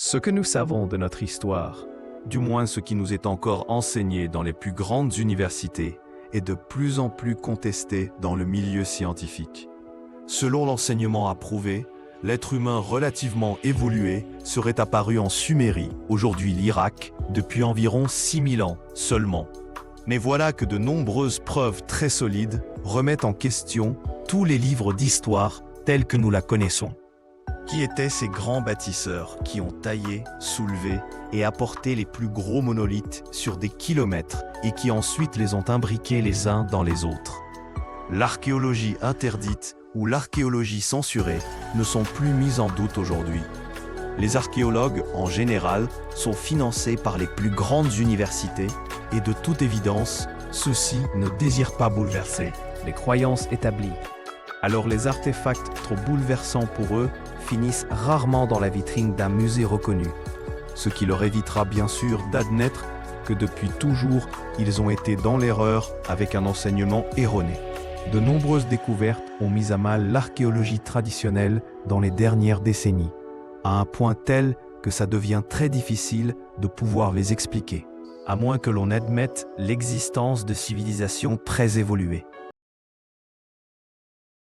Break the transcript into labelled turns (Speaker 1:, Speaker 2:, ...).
Speaker 1: Ce que nous savons de notre histoire,
Speaker 2: du moins ce qui nous est encore enseigné dans les plus grandes universités, est de plus en plus contesté dans le milieu scientifique. Selon l'enseignement approuvé, l'être humain relativement évolué serait apparu en Sumérie, aujourd'hui l'Irak, depuis environ 6000 ans seulement. Mais voilà que de nombreuses preuves très solides remettent en question tous les livres d'histoire tels que nous la connaissons. Qui étaient ces grands bâtisseurs qui ont taillé, soulevé et apporté les plus gros monolithes sur des kilomètres et qui ensuite les ont imbriqués les uns dans les autres? L'archéologie interdite ou l'archéologie censurée ne sont plus mises en doute aujourd'hui. Les archéologues, en général, sont financés par les plus grandes universités et de toute évidence, ceux-ci ne désirent pas bouleverser
Speaker 1: les croyances établies. Alors les artefacts trop bouleversants pour eux finissent rarement dans la vitrine d'un musée reconnu,
Speaker 2: ce qui leur évitera bien sûr d'admettre que depuis toujours, ils ont été dans l'erreur avec un enseignement erroné.
Speaker 1: De nombreuses découvertes ont mis à mal l'archéologie traditionnelle dans les dernières décennies, à un point tel que ça devient très difficile de pouvoir les expliquer, à moins que l'on admette l'existence de civilisations très évoluées.